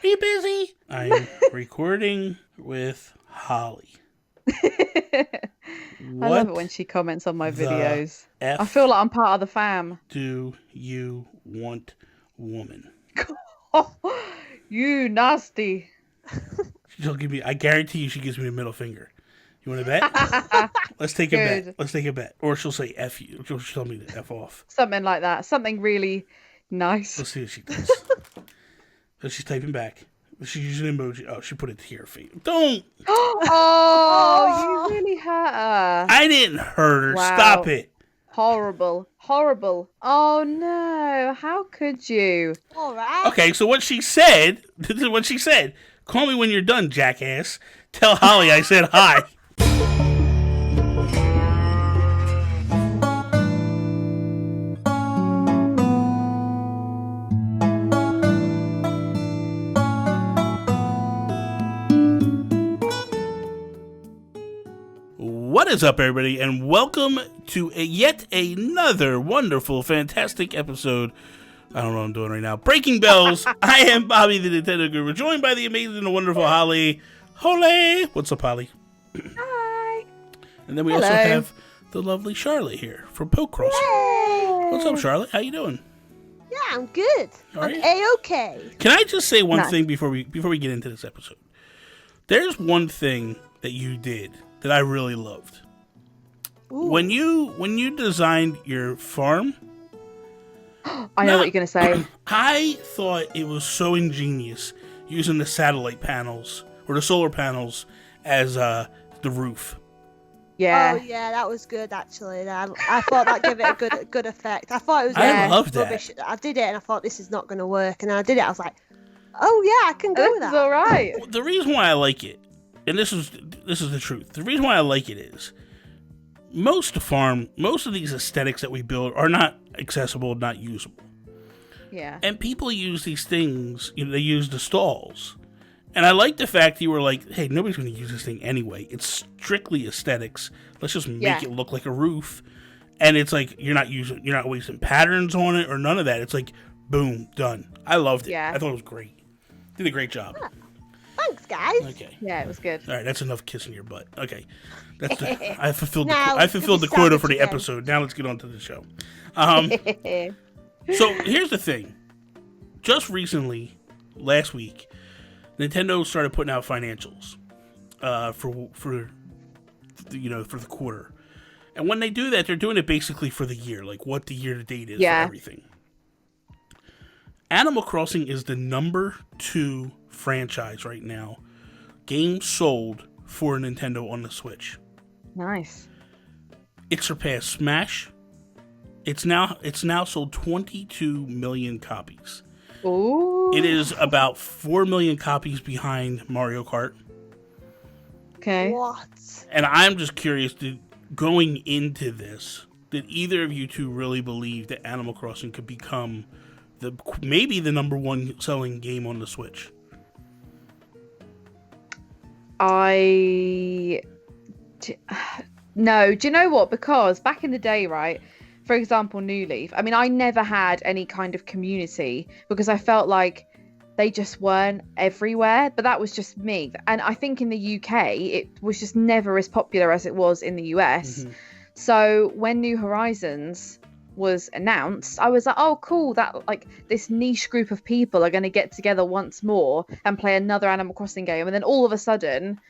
Are you busy? I'm recording with Holly. I love it when she comments on my the videos. F I feel like I'm part of the fam. do you want, woman? You nasty. She'll give me. I guarantee you, she gives me a middle finger. You want to bet? Let's take a bet. Good. Let's take a bet. Or she'll say F you. She'll tell me to F off. Something like that. Something really nice. Let's see what she does. So she's typing back. She's using an emoji. Oh, she put it to her feet. Don't. Oh, you really hurt her. I didn't hurt her. Wow. Stop it. Horrible. Horrible. Oh no. How could you? All right. Okay, so what she said, this is what she said. Call me when you're done, jackass. Tell Holly I said hi. What is up, everybody, and welcome to yet another wonderful, fantastic episode. I don't know what I'm doing right now. Breaking Bells. I am Bobby, the Nintendo Guru, joined by the amazing and wonderful Holly. Holly! What's up, Holly? Hi. And then we Hello. also have the lovely Charlotte here from PokeCrossing. What's up, Charlotte? How you doing? Yeah, I'm good. All I'm right. A-okay. Can I just say one Nice. thing before we get into this episode? There's one thing that you did that I really loved. Ooh. When you designed your farm, I know what you're going to say. I thought it was so ingenious using the satellite panels or the solar panels as the roof. Yeah. Oh yeah, that was good actually. I thought that gave it a good effect. I thought it was I love that. rubbish. I did it and I thought this is not going to work, and then I did it. I was like, oh yeah, I can go with This is that. all right. The reason why I like it, and this is the truth. The reason why I like it is most of these aesthetics that we build are not accessible, not usable. Yeah. And people use these things, they use the stalls. And I like the fact that you were like, hey, nobody's going to use this thing anyway. It's strictly aesthetics. Let's just make it look like a roof. And it's like, you're not wasting patterns on it or none of that. It's like, boom, done. I loved it. Yeah. I thought it was great. Did a great job. Thanks, guys. Okay. Yeah, it was good. All right, that's enough kissing your butt. Okay. I fulfilled Now, the stop quota it for the again. episode. Now let's get on to the show. So here's the thing. Just recently, last week, Nintendo started putting out financials for the quarter. And when they do that, they're doing it basically for the year, like what the year to date is for everything. Animal Crossing is the number 2 franchise right now. Games sold for Nintendo on the Switch. Nice. It surpassed Smash. It's now sold 22 million copies. Ooh. It is about 4 million copies behind Mario Kart. Okay. What? And I'm just curious, going into this, did either of you two really believe that Animal Crossing could become maybe the number 1 selling game on the Switch? No, do you know what? Because back in the day, right, for example, New Leaf, I mean, I never had any kind of community because I felt like they just weren't everywhere, but that was just me. And I think in the UK, it was just never as popular as it was in the US. Mm-hmm. So when New Horizons was announced, I was like, oh cool, that like this niche group of people are going to get together once more and play another Animal Crossing game. And then all of a sudden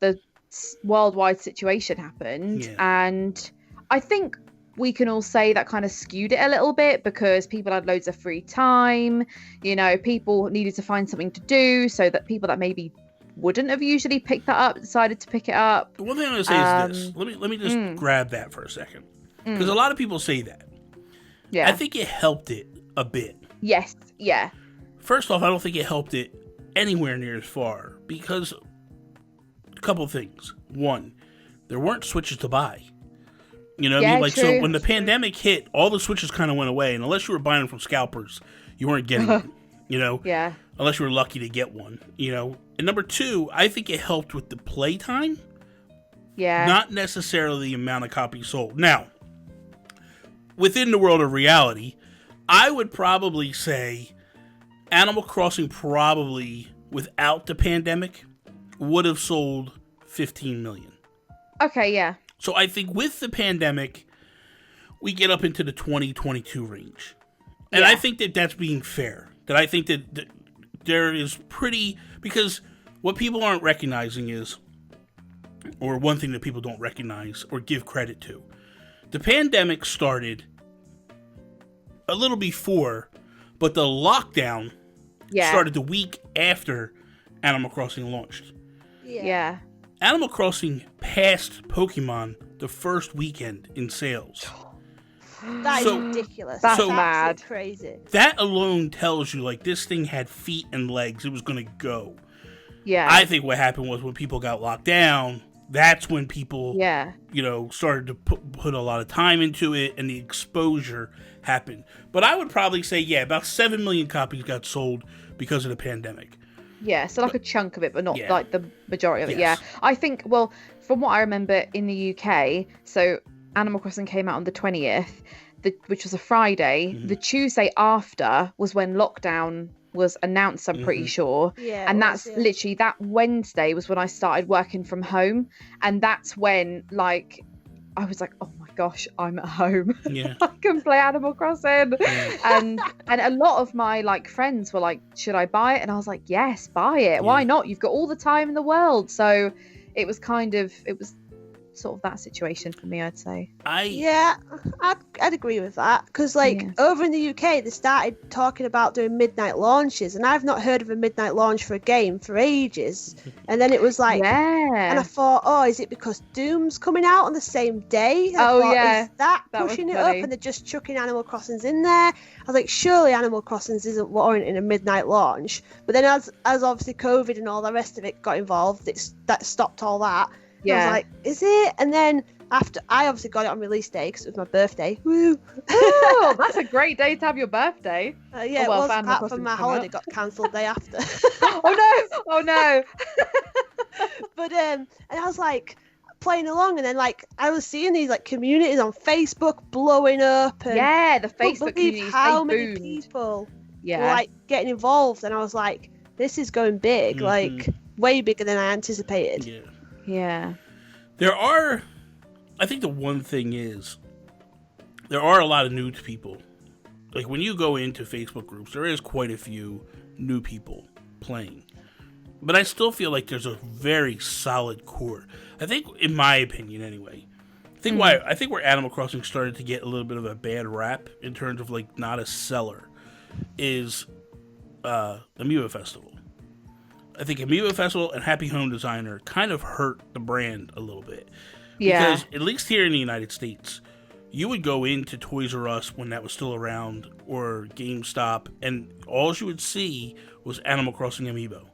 the worldwide situation happened, and I think we can all say that kind of skewed it a little bit because people had loads of free time, people needed to find something to do, so that people that maybe wouldn't have usually picked that up decided to pick it up. One thing I'm going to say is this. Let me just grab that for a second. Because a lot of people say that. Yeah. I think it helped it a bit. Yes. Yeah. First off, I don't think it helped it anywhere near as far. Because a couple of things. One, there weren't Switches to buy. You know what I mean? Like, true. so when the pandemic hit, all the Switches kind of went away. And unless you were buying them from scalpers, you weren't getting them. Yeah. Unless you were lucky to get one. And number 2, I think it helped with the playtime. Yeah. Not necessarily the amount of copies sold. Now, within the world of reality, I would probably say Animal Crossing probably, without the pandemic, would have sold 15 million. Okay, yeah. So I think with the pandemic, we get up into the 2022 range. And I think that that's being fair. That I think that there is because what people aren't recognizing is, or one thing that people don't recognize or give credit to, the pandemic started a little before, but the lockdown started the week after Animal Crossing launched. Yeah. Animal Crossing passed Pokemon the first weekend in sales. That is ridiculous. That's mad. Crazy. That alone tells you, like, this thing had feet and legs. It was going to go. Yeah. I think what happened was when people got locked down, that's when people, started to put a lot of time into it, and the exposure happened. But I would probably say, about 7 million copies got sold because of the pandemic. Yeah, so like a chunk of it, but not like the majority of it. Yes. Yeah. I think, well, from what I remember in the UK, so Animal Crossing came out on the 20th, which was a Friday. Mm-hmm. The Tuesday after was when lockdown was announced, I'm pretty sure. Yeah. And that's literally, that Wednesday was when I started working from home. And that's when, like, I was like, oh my gosh, I'm at home. Yeah. I can play Animal Crossing. Yeah. And a lot of my, like, friends were like, should I buy it? And I was like, yes, buy it. Yeah. Why not? You've got all the time in the world. So it was sort of that situation for me, I'd say. I'd agree with that, because over in the UK they started talking about doing midnight launches, and I've not heard of a midnight launch for a game for ages. And then it was like, and I thought, oh, is it because Doom's coming out on the same day? Is that pushing it up, and they're just chucking Animal Crossings in there? I was like, surely Animal Crossings isn't warranting a midnight launch. But then as obviously COVID and all the rest of it got involved, that stopped all that. Yeah. I was like, is it? And then after, I obviously got it on release day because it was my birthday. Woo! Oh, that's a great day to have your birthday. Yeah, it was, apart from my holiday got cancelled day after. Oh no! But and I was like playing along, and then like I was seeing these like communities on Facebook blowing up. And the Facebook community. How many people were like getting involved, and I was like, this is going big, like way bigger than I anticipated. Yeah. I think the one thing is, there are a lot of new people. Like, when you go into Facebook groups, there is quite a few new people playing. But I still feel like there's a very solid core. I think, in my opinion anyway, I think where Animal Crossing started to get a little bit of a bad rap in terms of, like, not a seller is Amiibo Festival. I think Amiibo Festival and Happy Home Designer kind of hurt the brand a little bit. Yeah. Because, at least here in the United States, you would go into Toys R Us when that was still around, or GameStop, and all you would see was Animal Crossing Amiibo.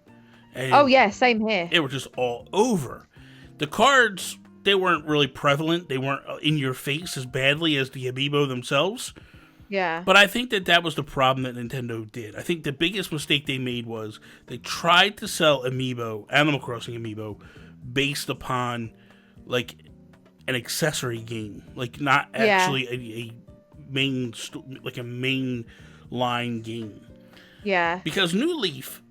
And same here. They were just all over. The cards, they weren't really prevalent. They weren't in your face as badly as the Amiibo themselves. Yeah. But I think that was the problem that Nintendo did. I think the biggest mistake they made was they tried to sell Animal Crossing Amiibo, based upon, like, an accessory game. Like, not actually a main line game. Yeah. Because New Leaf,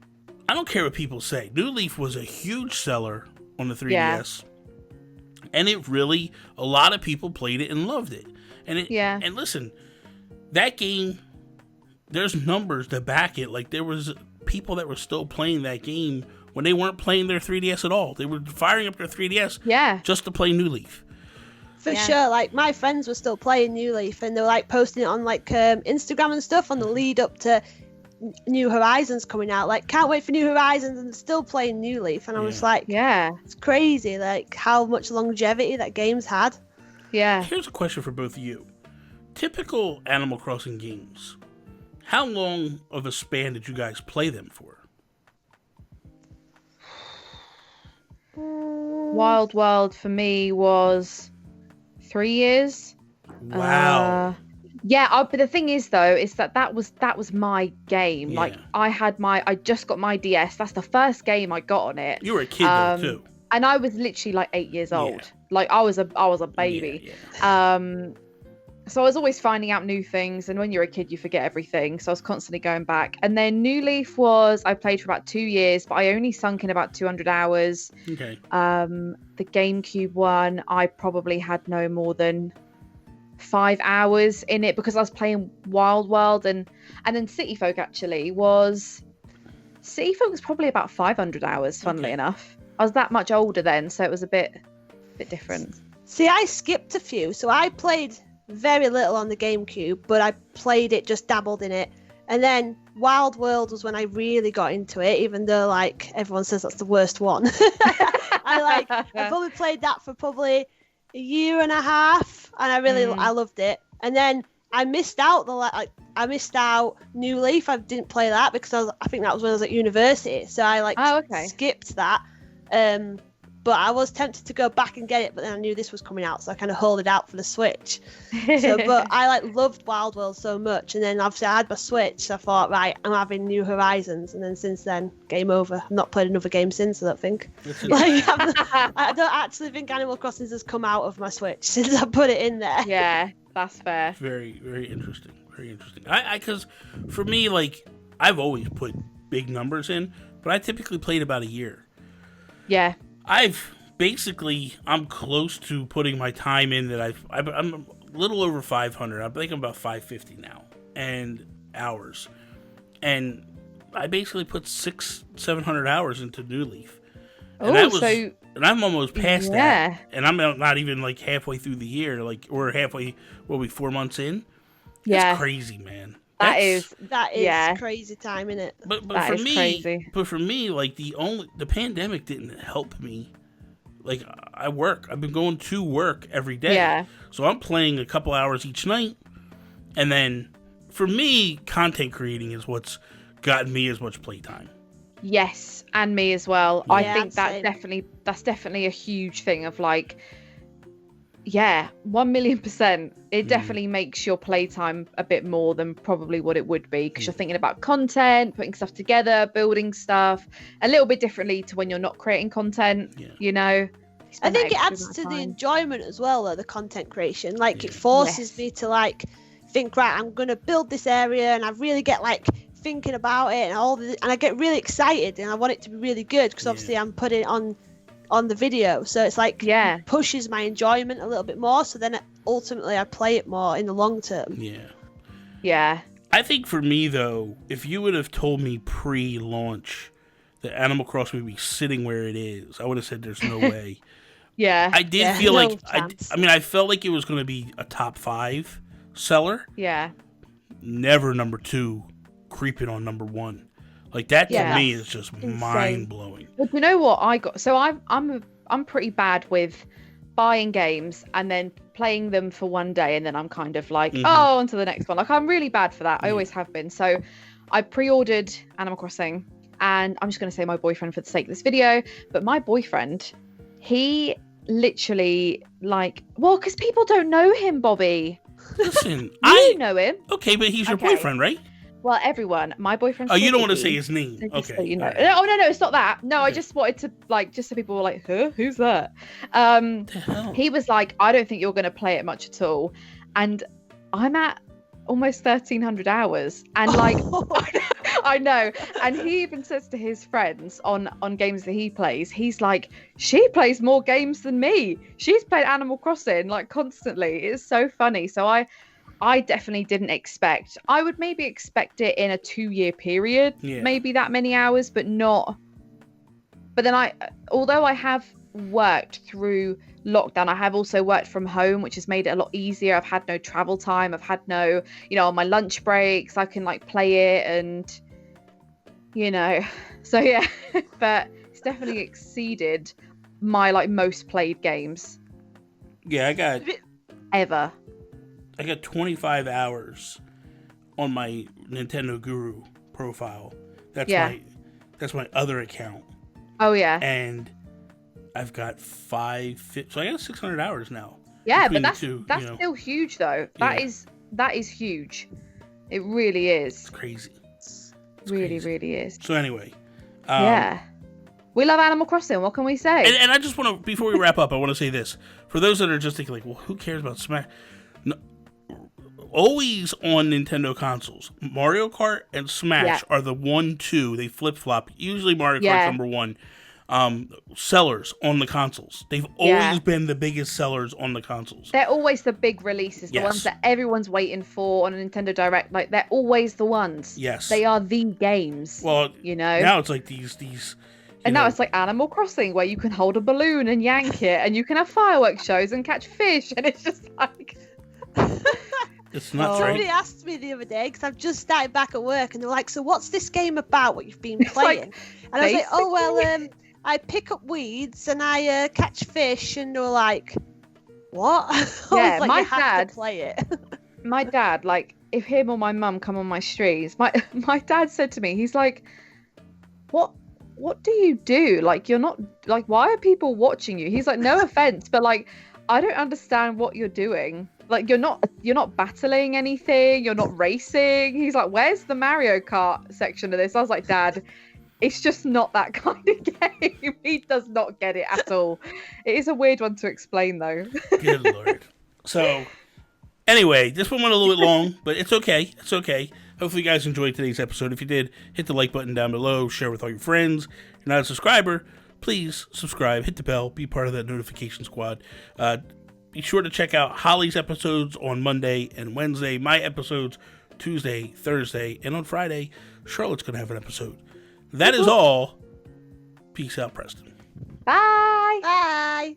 I don't care what people say, New Leaf was a huge seller on the 3DS. And it really, a lot of people played it and loved it. And listen, that game, there's numbers that back it. Like, there was people that were still playing that game when they weren't playing their 3DS at all. They were firing up their 3DS just to play New Leaf. For sure. Like, my friends were still playing New Leaf, and they were like posting it on like Instagram and stuff on the lead up to New Horizons coming out. Like, can't wait for New Horizons, and still playing New Leaf. And I was like, it's crazy, like, how much longevity that game's had. Yeah. Here's a question for both of you. Typical Animal Crossing games, how long of a span did you guys play them for? Wild World for me was 3 years. Wow. But the thing is, though, is that was my game. Yeah. Like, I just got my DS. That's the first game I got on it. You were a kid though, too. And I was literally like 8 years old. Like, I was a baby. So I was always finding out new things, and when you're a kid, you forget everything. So I was constantly going back. And then New Leaf I played for about 2 years, but I only sunk in about 200 hours. Okay. The GameCube one, I probably had no more than 5 hours in it because I was playing Wild World, and then City Folk was probably about 500 hours. Funnily enough, I was that much older then, so it was a bit different. See, I skipped a few, so I played very little on the GameCube, but I played it, just dabbled in it. And then Wild World was when I really got into it, even though like everyone says that's the worst one. I probably played that for probably a year and a half, and I loved it. And then I missed out New Leaf. I didn't play that because I think that was when I was at university, so I skipped that. But I was tempted to go back and get it, but then I knew this was coming out, so I kind of held it out for the Switch. But I loved Wild World so much, and then obviously I had my Switch, so I thought, right, I'm having New Horizons, and then since then, game over. I've not played another game since, I don't think. I don't actually think Animal Crossing has come out of my Switch since I put it in there. Yeah, that's fair. Very, very interesting. Very interesting. Because for me, like, I've always put big numbers in, but I typically played about a year. Yeah. I'm close to putting my time in that I'm a little over 500. I think I'm about 550 now, and hours. And I basically put 600-700 hours into New Leaf. And and I'm almost past that. And I'm not even like halfway through the year, like, or halfway, 4 months in? Yeah. That's crazy, man. That is crazy time, isn't it? But for me, like the pandemic didn't help me. Like I've been going to work every day. Yeah. So I'm playing a couple hours each night, and then for me, content creating is what's gotten me as much playtime. Yes, and me as well. Yeah, I think that's definitely a huge thing of like. Yeah, 1,000,000%. It definitely makes your playtime a bit more than probably what it would be, because you're thinking about content, putting stuff together, building stuff a little bit differently to when you're not creating content. You know, I think it adds to the enjoyment as well, though, the content creation. Like it forces me to like think, right, I'm gonna build this area, and I really get like thinking about it and I get really excited, and I want it to be really good because obviously I'm putting it on the video, so it's like pushes my enjoyment a little bit more, so then ultimately I play it more in the long term. Yeah I think for me though, if you would have told me pre-launch that Animal Crossing would be sitting where it is, I would have said there's no way. I did feel like I felt like it was going to be a top 5 seller. Never number 2, creeping on number 1. Like that to me is just mind blowing. Well, you know what I got? So I'm pretty bad with buying games and then playing them for one day, and then I'm kind of like, on to the next one. Like I'm really bad for that. I always have been. So I pre-ordered Animal Crossing, and I'm just going to say my boyfriend for the sake of this video, but my boyfriend, he literally because people don't know him, Bobby. Listen, you know him. Okay, but he's your boyfriend, right? Well, everyone, my boyfriend. Oh, you don't want to say his name, okay? So you know. Oh no, it's not that. No, okay. I just wanted to just so people were like, "Huh? Who's that?" He was like, "I don't think you're going to play it much at all," and I'm at almost 1,300 hours, and I know. And he even says to his friends on games that he plays, he's like, "She plays more games than me. She's played Animal Crossing like constantly." It's so funny. So I definitely didn't expect. I would maybe expect it in a 2-year period, maybe that many hours, but not. But then although I have worked through lockdown, I have also worked from home, which has made it a lot easier. I've had no travel time. I've had no, on my lunch breaks, I can play it and, so yeah, but it's definitely exceeded my most played games. Yeah, ever. I got 25 hours on my Nintendo Guru profile. That's my other account. Oh yeah. And I've got so I got 600 hours now. Yeah, but that's still huge though. That is huge. It really is. It's crazy. Really is. So anyway. We love Animal Crossing. What can we say? And I just want to, before we wrap up, I want to say this. For those that are just thinking well, who cares about Smash? No, always on Nintendo consoles. Mario Kart and Smash are the 1-2. They flip-flop. Usually Mario Kart's number one. Sellers on the consoles. They've always been the biggest sellers on the consoles. They're always the big releases, the ones that everyone's waiting for on a Nintendo Direct. Like, they're always the ones. Yes. They are the games. Well, you know? Now it's like these and now it's like Animal Crossing, where you can hold a balloon and yank it, and you can have fireworks shows and catch fish, and it's just like... It's not right. Somebody asked me the other day, because I've just started back at work, and they're like, so what's this game about, what you've been playing? And I was like, oh, well, I pick up weeds and I catch fish, and they were like, what? Yeah, like, my you have dad... to play it. My dad, like, if him or my mum come on my streets, my dad said to me, he's like, what do you do? Like, you're not, like, why are people watching you? He's like, no offense, but like, I don't understand what you're doing. Like, you're not battling anything, you're not racing. He's like, where's the Mario Kart section of this? I was like, Dad, it's just not that kind of game. He does not get it at all. It is a weird one to explain, though. Good Lord. So, anyway, this one went a little bit long, but it's okay. It's okay. Hopefully you guys enjoyed today's episode. If you did, hit the like button down below, share with all your friends. If you're not a subscriber, please subscribe, hit the bell, be part of that notification squad. Be sure to check out Holly's episodes on Monday and Wednesday, my episodes Tuesday, Thursday, and on Friday, Charlotte's going to have an episode. That is all. Peace out, Preston. Bye. Bye.